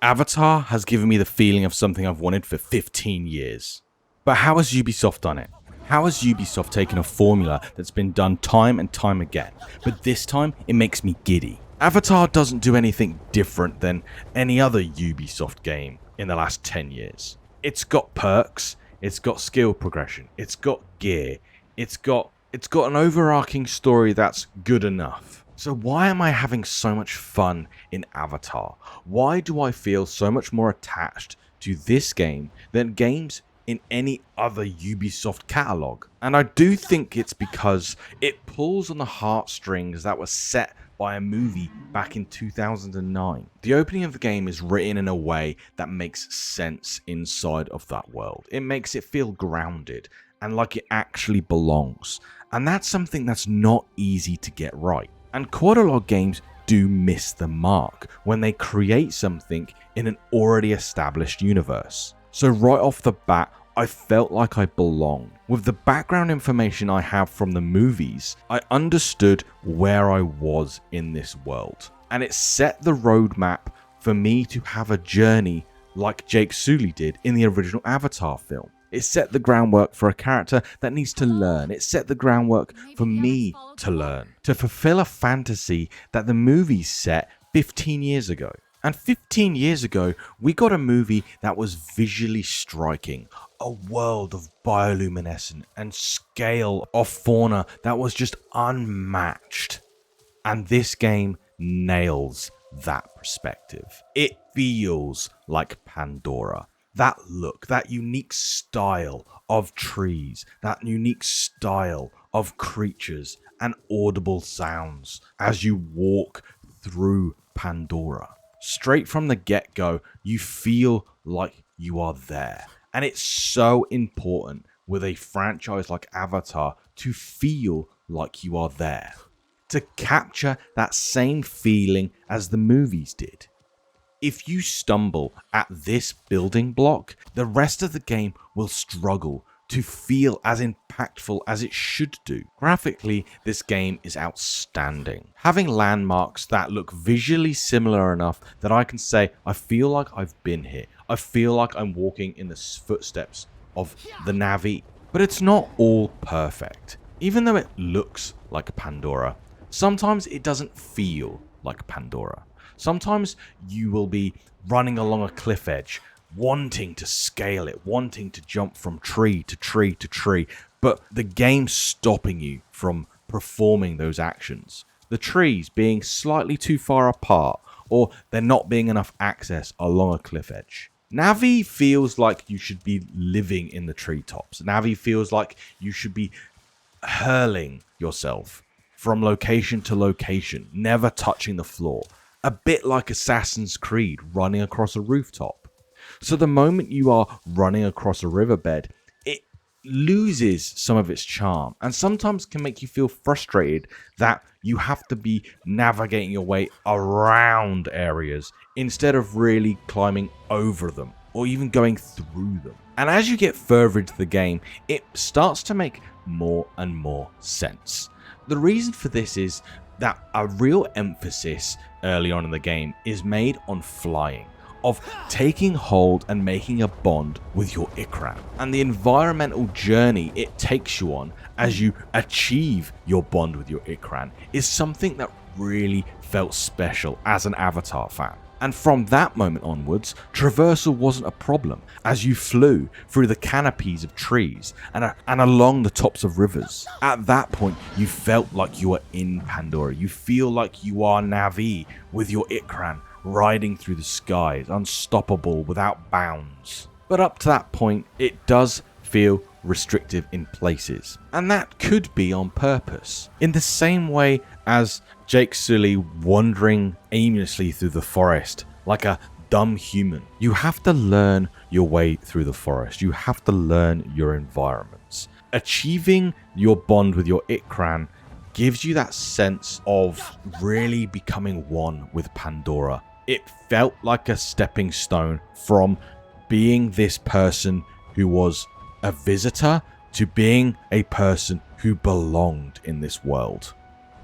Avatar has given me the feeling of something I've wanted for 15 years. But how has Ubisoft done it? How has Ubisoft taken a formula that's been done time and time again, but this time it makes me giddy? Avatar doesn't do anything different than any other Ubisoft game in the last 10 years. It's got perks, it's got skill progression, it's got gear, it's got an overarching story that's good enough. So why am I having so much fun in Avatar? Why do I feel so much more attached to this game than games in any other Ubisoft catalogue? And I do think it's because it pulls on the heartstrings that were set by a movie back in 2009. The opening of the game is written in a way that makes sense inside of that world. It makes it feel grounded and like it actually belongs. And that's something that's not easy to get right. And quite a lot of games do miss the mark when they create something in an already established universe. So right off the bat, I felt like I belonged. With the background information I have from the movies, I understood where I was in this world. And it set the roadmap for me to have a journey like Jake Sully did in the original Avatar film. It set the groundwork for a character that needs to learn. It set the groundwork for me to learn, to fulfill a fantasy that the movies set 15 years ago. And 15 years ago, we got a movie that was visually striking, a world of bioluminescent and scale of fauna that was just unmatched. And this game nails that perspective. It feels like Pandora. That look, that unique style of trees, that unique style of creatures and audible sounds as you walk through Pandora. Straight from the get-go, you feel like you are there. And it's so important with a franchise like Avatar to feel like you are there. To capture that same feeling as the movies did. If you stumble at this building block, the rest of the game will struggle to feel as impactful as it should do. Graphically, this game is outstanding. Having landmarks that look visually similar enough that I can say, I feel like I've been here. I feel like I'm walking in the footsteps of the Na'vi. But it's not all perfect. Even though it looks like Pandora, sometimes it doesn't feel like Pandora. Sometimes you will be running along a cliff edge, wanting to scale it, wanting to jump from tree to tree to tree, but the game's stopping you from performing those actions. The trees being slightly too far apart, or there not being enough access along a cliff edge. Na'vi feels like you should be living in the treetops. Na'vi feels like you should be hurling yourself from location to location, never touching the floor. A bit like Assassin's Creed running across a rooftop. So the moment you are running across a riverbed, it loses some of its charm and sometimes can make you feel frustrated that you have to be navigating your way around areas instead of really climbing over them or even going through them. And as you get further into the game, it starts to make more and more sense. The reason for this is that a real emphasis early on in the game is made on flying, of taking hold and making a bond with your Ikran, and the environmental journey it takes you on as you achieve your bond with your Ikran is something that really felt special as an Avatar fan. And from that moment onwards, traversal wasn't a problem as you flew through the canopies of trees and along the tops of rivers. At that point, you felt like you were in Pandora. You feel like you are Na'vi with your Ikran riding through the skies, unstoppable without bounds. But up to that point, it does feel restrictive in places, and that could be on purpose. In the same way as Jake Sully wandering aimlessly through the forest like a dumb human. You have to learn your way through the forest. You have to learn your environments. Achieving your bond with your Ikran gives you that sense of really becoming one with Pandora. It felt like a stepping stone from being this person who was a visitor to being a person who belonged in this world.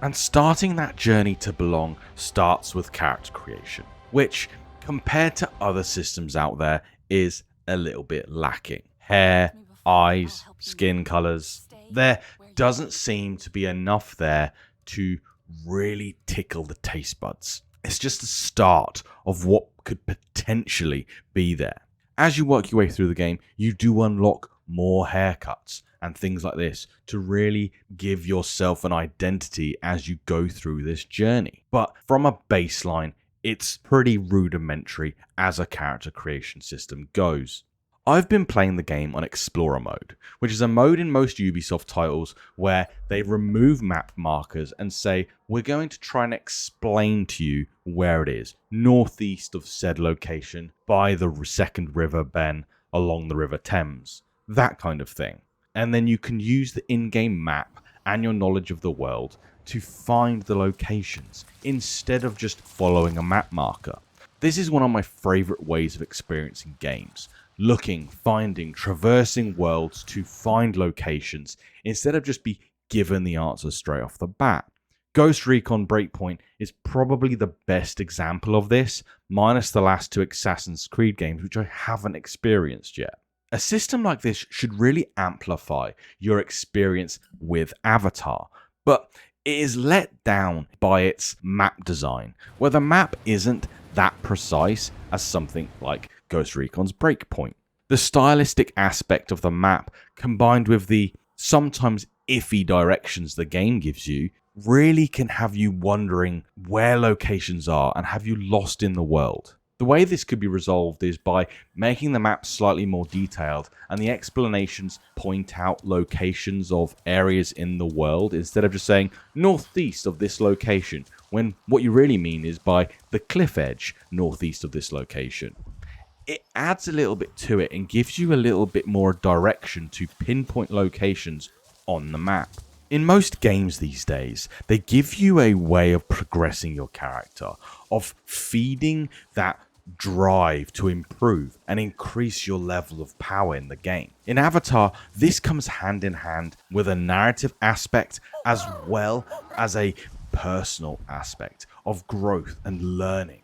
And starting that journey to belong starts with character creation, which compared to other systems out there, is a little bit lacking. Hair, eyes, skin colors. There doesn't seem to be enough there to really tickle the taste buds. It's just the start of what could potentially be there. As you work your way through the game, you do unlock more haircuts and things like this to really give yourself an identity as you go through this journey. But from a baseline, it's pretty rudimentary as a character creation system goes. I've been playing the game on Explorer mode, which is a mode in most Ubisoft titles where they remove map markers and say, we're going to try and explain to you where it is, northeast of said location, by the second river Ben, along the River Thames, that kind of thing. And then you can use the in-game map and your knowledge of the world to find the locations, instead of just following a map marker. This is one of my favourite ways of experiencing games. Looking, finding, traversing worlds to find locations instead of just be given the answer straight off the bat. Ghost Recon Breakpoint is probably the best example of this, minus the last two Assassin's Creed games, which I haven't experienced yet. A system like this should really amplify your experience with Avatar, but it is let down by its map design, where the map isn't that precise as something like Ghost Recon's Breakpoint. The stylistic aspect of the map, combined with the sometimes iffy directions the game gives you, really can have you wondering where locations are and have you lost in the world. The way this could be resolved is by making the map slightly more detailed and the explanations point out locations of areas in the world instead of just saying northeast of this location, when what you really mean is by the cliff edge northeast of this location. It adds a little bit to it and gives you a little bit more direction to pinpoint locations on the map. In most games these days, they give you a way of progressing your character, of feeding that drive to improve and increase your level of power in the game. In Avatar, this comes hand in hand with a narrative aspect as well as a personal aspect of growth and learning.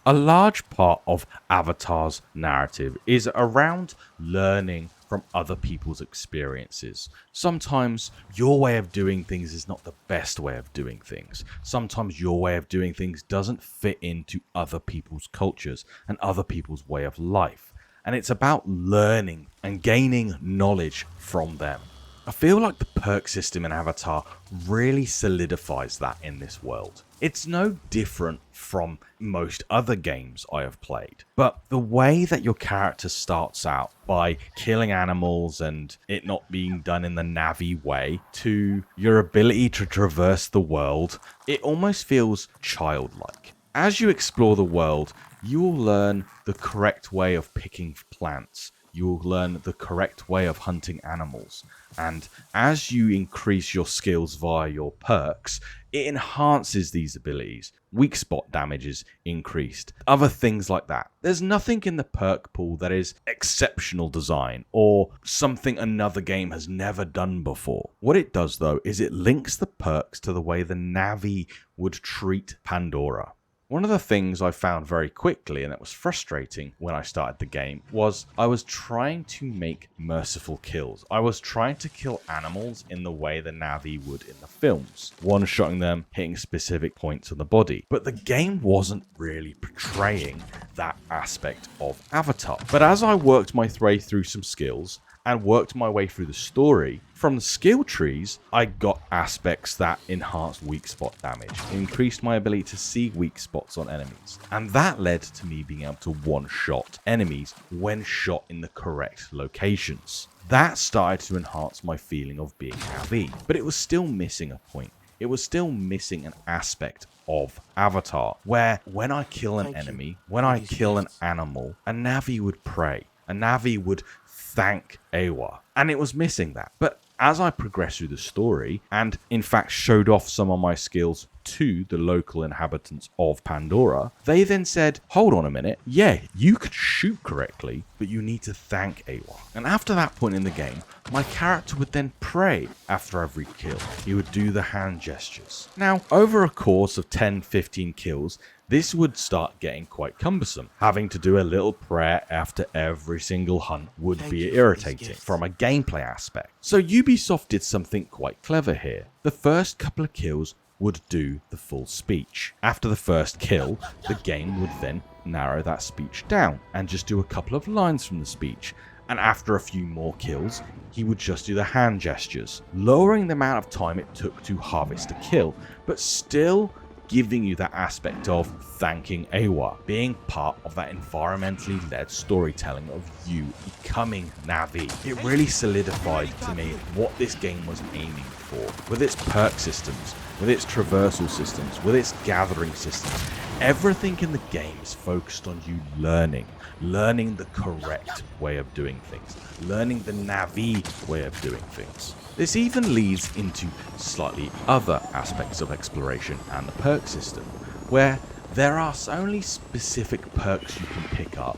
A large part of Avatar's narrative is around learning from other people's experiences. Sometimes your way of doing things is not the best way of doing things. Sometimes your way of doing things doesn't fit into other people's cultures and other people's way of life. And it's about learning and gaining knowledge from them. I feel like the perk system in Avatar really solidifies that in this world. It's no different from most other games I have played, but the way that your character starts out by killing animals and it not being done in the Navi way to your ability to traverse the world, it almost feels childlike. As you explore the world, you will learn the correct way of picking plants. You will learn the correct way of hunting animals. And as you increase your skills via your perks, it enhances these abilities. Weak spot damage is increased. Other things like that. There's nothing in the perk pool that is exceptional design or something another game has never done before. What it does though is it links the perks to the way the Navi would treat Pandora. One of the things I found very quickly, and it was frustrating when I started the game, was I was trying to make merciful kills. I was trying to kill animals in the way the Navi would in the films, one-shotting them, hitting specific points on the body. But the game wasn't really portraying that aspect of Avatar. But as I worked my way through some skills, and worked my way through the story, from the skill trees, I got aspects that enhanced weak spot damage, increased my ability to see weak spots on enemies, and that led to me being able to one-shot enemies when shot in the correct locations. That started to enhance my feeling of being Navi, but it was still missing a point. It was still missing an aspect of Avatar, where when I kill an enemy, when I kill an animal, a Navi would pray. A Navi would thank Awa, and it was missing that. But as I progressed through the story and in fact showed off some of my skills to the local inhabitants of Pandora, they then said, hold on a minute, yeah, you could shoot correctly, but you need to thank Awa. And after that point in the game, my character would then pray after every kill. He would do the hand gestures. Now, over a course of 10-15 kills, this would start getting quite cumbersome. Having to do a little prayer after every single hunt would be irritating from a gameplay aspect. So Ubisoft did something quite clever here. The first couple of kills would do the full speech. After the first kill, the game would then narrow that speech down and just do a couple of lines from the speech. And after a few more kills, he would just do the hand gestures, lowering the amount of time it took to harvest a kill, but still giving you that aspect of thanking Awa, being part of that environmentally led storytelling of you becoming Na'vi. It really solidified to me what this game was aiming for, with its perk systems, with its traversal systems, with its gathering systems. Everything in the game is focused on you learning the correct way of doing things, learning the Na'vi way of doing things. This even leads into slightly other aspects of exploration and the perk system, where there are only specific perks you can pick up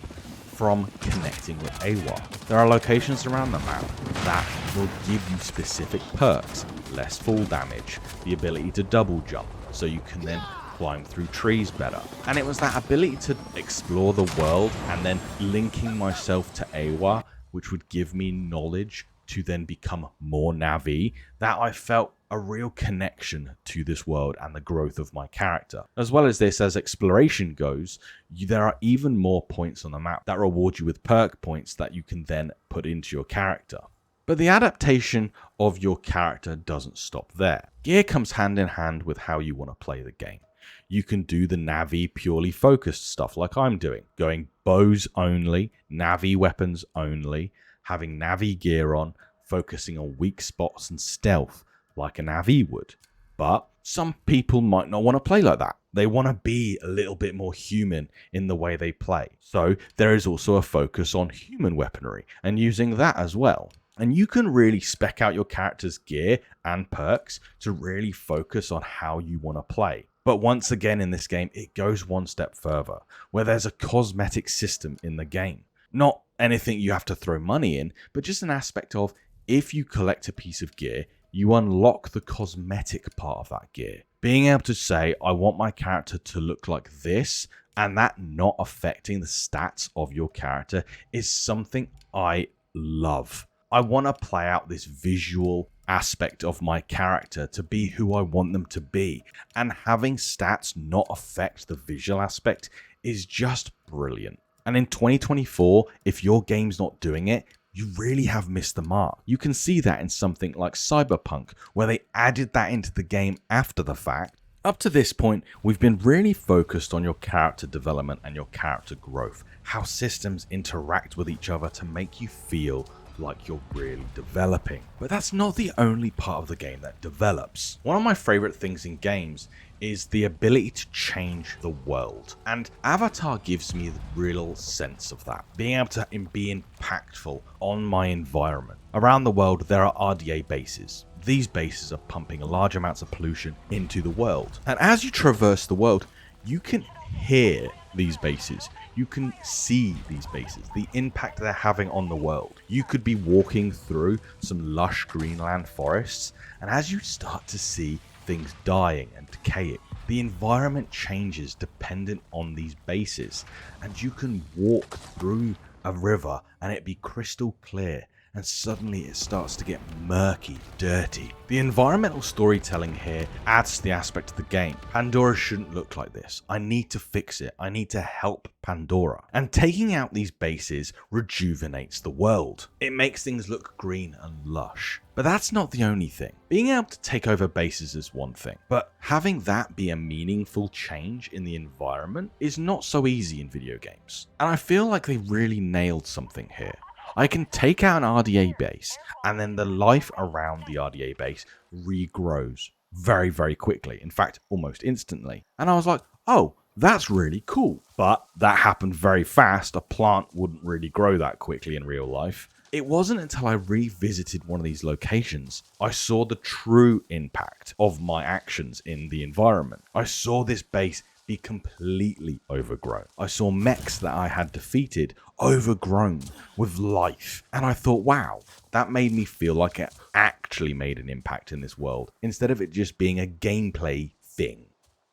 from connecting with Awa. There are locations around the map that will give you specific perks, less fall damage, the ability to double jump, so you can then climb through trees better. And it was that ability to explore the world and then linking myself to Awa, which would give me knowledge to then become more Na'vi, that I felt a real connection to this world and the growth of my character. As well as this, as exploration goes, there are even more points on the map that reward you with perk points that you can then put into your character. But the adaptation of your character doesn't stop there. Gear comes hand in hand with how you want to play the game. You can do the Na'vi purely focused stuff like I'm doing, going bows only, Na'vi weapons only, having Na'vi gear on, focusing on weak spots and stealth like a Na'vi would. But some people might not want to play like that. They want to be a little bit more human in the way they play. So there is also a focus on human weaponry and using that as well. And you can really spec out your character's gear and perks to really focus on how you want to play. But once again in this game, it goes one step further, where there's a cosmetic system in the game. Not anything you have to throw money in, but just an aspect of if you collect a piece of gear, you unlock the cosmetic part of that gear. Being able to say, I want my character to look like this, and that not affecting the stats of your character is something I love. I want to play out this visual aspect of my character to be who I want them to be, and having stats not affect the visual aspect is just brilliant. And in 2024, if your game's not doing it, you really have missed the mark. You can see that in something like Cyberpunk, where they added that into the game after the fact. Up to this point, we've been really focused on your character development and your character growth, how systems interact with each other to make you feel like you're really developing. But that's not the only part of the game that develops. One of my favorite things in games is the ability to change the world. And Avatar gives me the real sense of that. Being able to be impactful on my environment. Around the world, there are RDA bases. These bases are pumping large amounts of pollution into the world. And as you traverse the world, you can hear these bases. You can see these bases, the impact they're having on the world. You could be walking through some lush greenland forests, and as you start to see things dying and decaying, the environment changes dependent on these bases, and you can walk through a river and it be crystal clear, and suddenly it starts to get murky, dirty. The environmental storytelling here adds to the aspect of the game. Pandora shouldn't look like this. I need to fix it. I need to help Pandora. And taking out these bases rejuvenates the world. It makes things look green and lush. But that's not the only thing. Being able to take over bases is one thing, but having that be a meaningful change in the environment is not so easy in video games. And I feel like they really nailed something here. I can take out an RDA base, and then the life around the RDA base regrows very, very quickly. In fact, almost instantly. And I was like, oh, That's really cool. But that happened very fast. A plant wouldn't really grow that quickly in real life. It wasn't until I revisited one of these locations I saw the true impact of my actions in the environment. I saw this base be completely overgrown. I saw mechs that I had defeated overgrown with life. And I thought, wow, that made me feel like it actually made an impact in this world instead of it just being a gameplay thing.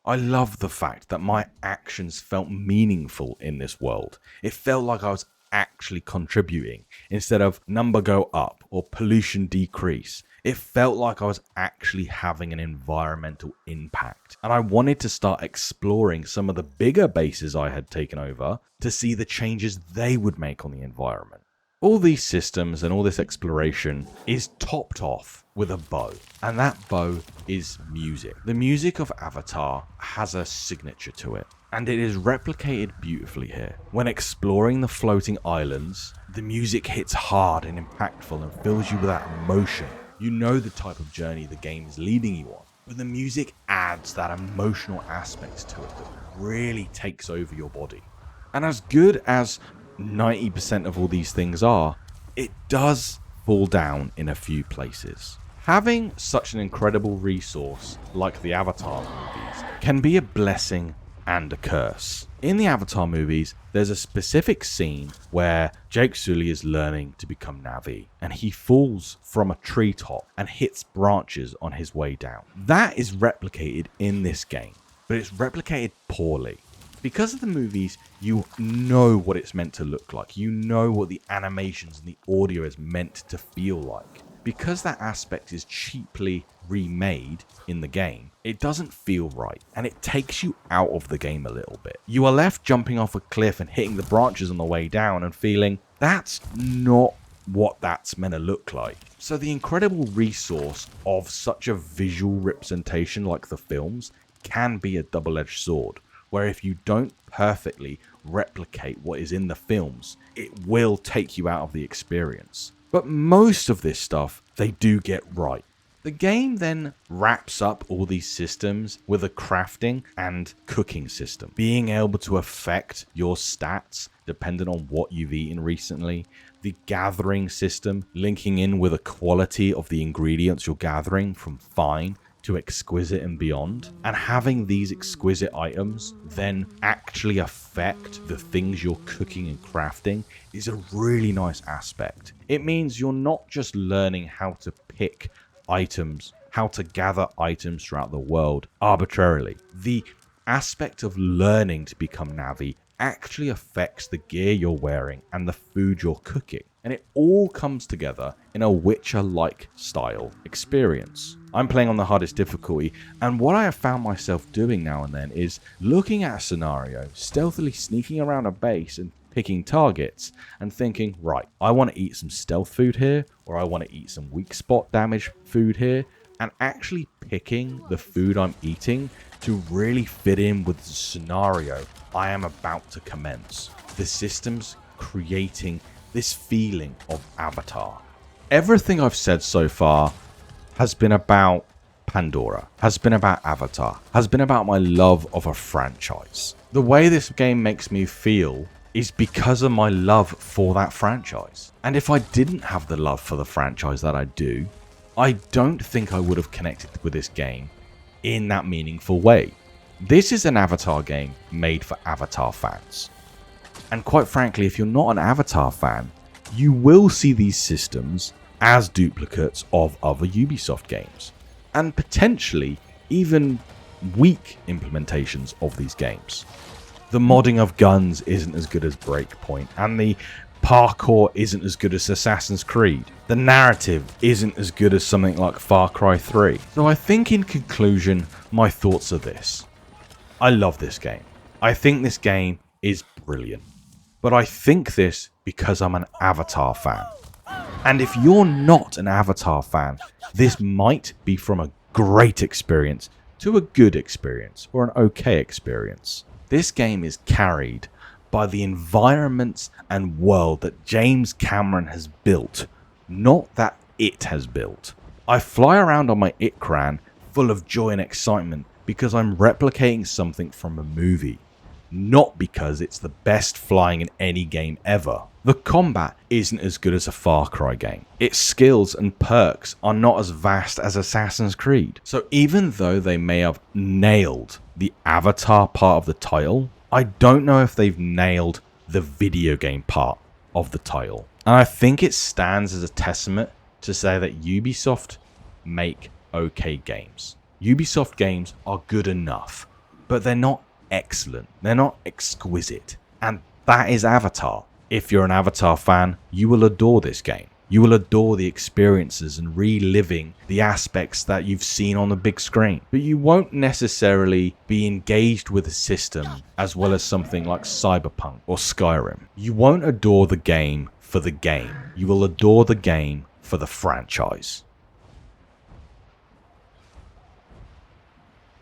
I love the fact that my actions felt meaningful in this world. It felt like I was actually contributing instead of number go up or pollution decrease. It felt like I was actually having an environmental impact. And I wanted to start exploring some of the bigger bases I had taken over to see the changes they would make on the environment. All these systems and all this exploration is topped off with a bow, and that bow is music. The music of Avatar has a signature to it, and it is replicated beautifully here. When exploring the floating islands, the music hits hard and impactful and fills you with that emotion. You know the type of journey the game is leading you on, but the music adds that emotional aspect to it that really takes over your body. And as good as 90% of all these things are, it does fall down in a few places. Having such an incredible resource like the Avatar movies can be a blessing and a curse. In the Avatar movies, there's a specific scene where Jake Sully is learning to become Na'vi, and he falls from a treetop and hits branches on his way down. That is replicated in this game, but it's replicated poorly. Because of the movies, you know what it's meant to look like. You know what the animations and the audio is meant to feel like. Because that aspect is cheaply remade in the game, it doesn't feel right, and it takes you out of the game a little bit. You are left jumping off a cliff and hitting the branches on the way down and feeling, that's not what that's meant to look like. So the incredible resource of such a visual representation like the films can be a double-edged sword, where if you don't perfectly replicate what is in the films, it will take you out of the experience. But most of this stuff, they do get right. The game then wraps up all these systems with a crafting and cooking system. Being able to affect your stats depending on what you've eaten recently. The gathering system, linking in with the quality of the ingredients you're gathering from fine to exquisite and beyond, and having these exquisite items then actually affect the things you're cooking and crafting is a really nice aspect. It means you're not just learning how to pick items, how to gather items throughout the world arbitrarily. The aspect of learning to become Na'vi actually affects the gear you're wearing and the food you're cooking. And it all comes together in a Witcher-like style experience. I'm playing on the hardest difficulty, and what I have found myself doing now and then is looking at a scenario, stealthily sneaking around a base and picking targets and thinking, right, I want to eat some stealth food here, or I want to eat some weak spot damage food here, and actually picking the food I'm eating to really fit in with the scenario I am about to commence. The systems creating this feeling of Avatar. Everything I've said so far has been about Pandora, has been about Avatar, has been about my love of a franchise. The way this game makes me feel is because of my love for that franchise. And if I didn't have the love for the franchise that I do, I don't think I would have connected with this game in that meaningful way. This is an Avatar game made for Avatar fans. And quite frankly, if you're not an Avatar fan, you will see these systems as duplicates of other Ubisoft games, and potentially even weak implementations of these games. The modding of guns isn't as good as Breakpoint, and the parkour isn't as good as Assassin's Creed. The narrative isn't as good as something like Far Cry 3. So I think in conclusion, my thoughts are this. I love this game. I think this game is brilliant. But I think this because I'm an Avatar fan. And if you're not an Avatar fan, this might be from a great experience to a good experience or an okay experience. This game is carried by the environments and world that James Cameron has built, not that it has built. I fly around on my Ikran full of joy and excitement because I'm replicating something from a movie. not because it's the best flying in any game ever. The combat isn't as good as a Far Cry game. Its skills and perks are not as vast as Assassin's Creed. So even though they may have nailed the avatar part of the title, I don't know if they've nailed the video game part of the title. And I think it stands as a testament to say that Ubisoft make okay games. Ubisoft games are good enough, but they're not excellent. They're not exquisite. And that is Avatar. If you're an Avatar fan, you will adore this game. You will adore the experiences and reliving the aspects that you've seen on the big screen. But you won't necessarily be engaged with the system as well as something like Cyberpunk or Skyrim. You won't adore the game for the game. You will adore the game for the franchise.